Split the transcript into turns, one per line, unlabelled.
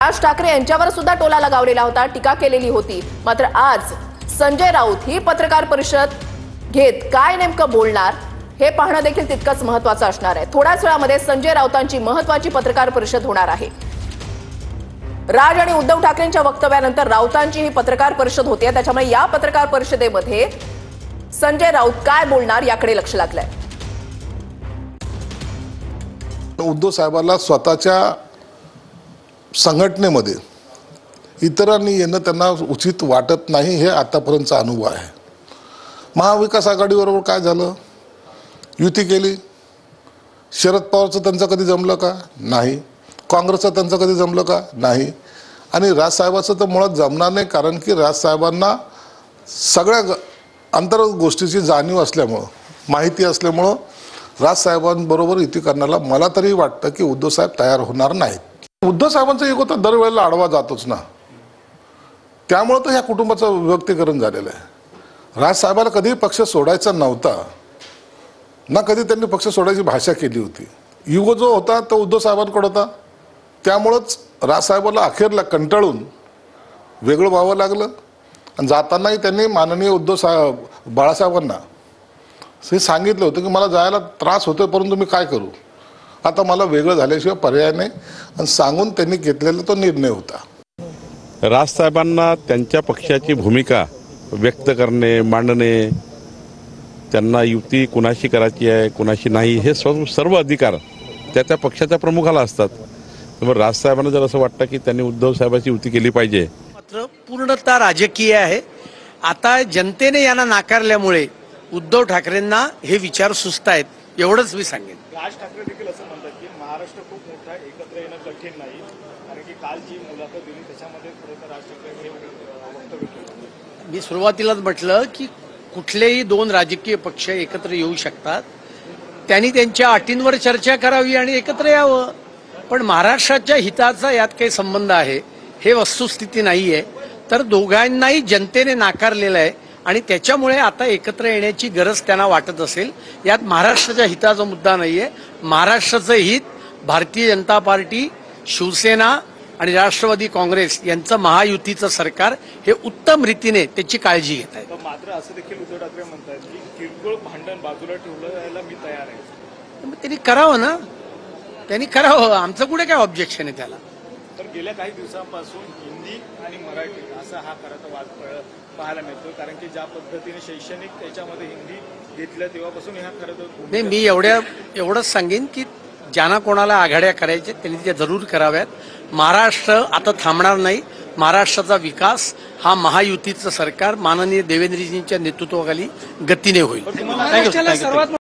राज ठाकरे यांच्यावर सुद्धा टोला लगावलेला होता, टीका केलेली होती। मात्र आज संजय राऊत ही पत्रकार परिषद घेत काय नेमकं बोलणार हे पाहणं देखील तितकंच महत्त्वाचं असणार आहे। थोड्याच वेळामध्ये संजय राऊतांची महत्त्वाची पत्रकार परिषद होणार आहे। राज आणि उद्धव ठाकरेंच्या वक्तव्यानंतर राऊतांची ही पत्रकार परिषद होते, त्याच्यामुळे या पत्रकार परिषदेमध्ये संजय राऊत काय बोलणार याकडे लक्ष लागलंय।
उद्धव साहेबांना स्वतःच्या संघटनेमध्ये इतरांनी येणं त्यांना उचित वाटत नाही, हे आतापर्यंतचा अनुभव आहे। महाविकास आघाडीबरोबर काय झालं, युती केली, शरद पवारचं त्यांचं कधी जमलं का नाही, काँग्रेसचं त्यांचं कधी जमलं का नाही, आणि राजसाहेबाचं तर मुळात जमणार नाही, कारण की राजसाहेबांना सगळ्या अंतर्गत गोष्टीची जाणीव असल्यामुळं, माहिती असल्यामुळं राजसाहेबांबरोबर युती करण्याला मला तरी वाटतं की उद्धव साहेब तयार होणार नाहीत। उद्धव साहेबांचा इगो तर दरवेळेला आडवा जातोच ना, त्यामुळे तर ह्या कुटुंबाचं विभक्तीकरण झालेलं आहे। राजसाहेबाला कधीही पक्ष सोडायचा नव्हता ना, कधी त्यांनी पक्ष सोडायची भाषा केली होती। इगो जो होता तो उद्धव साहेबांकडे होता, त्यामुळंच राजसाहेबाला अखेरला कंटाळून वेगळं व्हावं लागलं। आणि जातानाही त्यांनी माननीय बाळासाहेबांना हे सांगितलं होतं की मला जायला त्रास होतोय, परंतु मी काय करू, आता मला वेगळं झाल्याशिवाय पर्याय नाही, आणि सांगून त्यांनी घेतलेला तो निर्णय होता।
राजसाहेबांना त्यांच्या पक्षाची भूमिका व्यक्त करणे, मांडणे, त्यांना युती कुणाशी करायची आहे कुणाशी नाही हे सर्व अधिकार त्या पक्षाच्या प्रमुखाला असतात। त्यामुळे राजसाहेबांना जर असं वाटतं की त्यांनी उद्धव साहेबांची युती केली पाहिजे,
मात्र पूर्णतः राजकीय आहे। आता जनतेने यांना नाकारल्यामुळे उद्धव ठाकरेंना हे विचार सुचत आहेत, एवढंच मी सांगेन।
राज ठाकरे देखील असं म्हणतात की महाराष्ट्र खूप मोठा आहे, एकत्र येणं कठीण नाही, कारण की काल जी मुलाखत दिली त्याच्यामध्ये खरं राज ठाकरे हे वक्तव्य केलं।
मी सुरुवातीलाच म्हटलं की कुठलेही दोन राजकीय पक्ष एकत्र येऊ शकतात, त्यांनी त्यांच्या अटींवर चर्चा करावी आणि एकत्र यावं, पण महाराष्ट्राच्या हिताचा यात काही संबंध आहे हे वस्तुस्थिती नाहीये। तर दोघांनाही जनतेने नाकारलेलं आहे आणि त्याच्यामुळे आता एकत्र येण्याची गरज त्यांना वाटत असेल। यात महाराष्ट्राच्या हिताचा मुद्दा नाहीये। महाराष्ट्राचं हित भारतीय जनता पार्टी, शिवसेना आणि राष्ट्रवादी काँग्रेस यांचं महायुतीचं सरकार हे उत्तम रीतीने त्याची काळजी घेत आहे।
मात्र असं देखील उद्धव ठाकरे म्हणतात की किरकोळ भांडण बाजूला ठेवलं मी तयार आहे।
मग त्यांनी करावं ना, त्यांनी करावं, आमचं कुठे काय ऑब्जेक्शन आहे त्याला।
तर गेल्या काही दिवसांपासून हिंदी आणि मराठी असा हा खरा तर वाद पाहायला मिळतो, कारण की ज्या पद्धतीने शैक्षणिक त्याच्यामध्ये हिंदी घेतलं तेव्हापासून हा खरं तर
नाही, मी एवढंच सांगेन की ज्यांना कोणाला आघाड्या करायच्या त्यांनी त्या जरूर कराव्यात। महाराष्ट्र आता थांबणार नाही। महाराष्ट्राचा विकास हा महायुतीचं सरकार माननीय देवेंद्रजींच्या नेतृत्वाखाली गतीने होईल।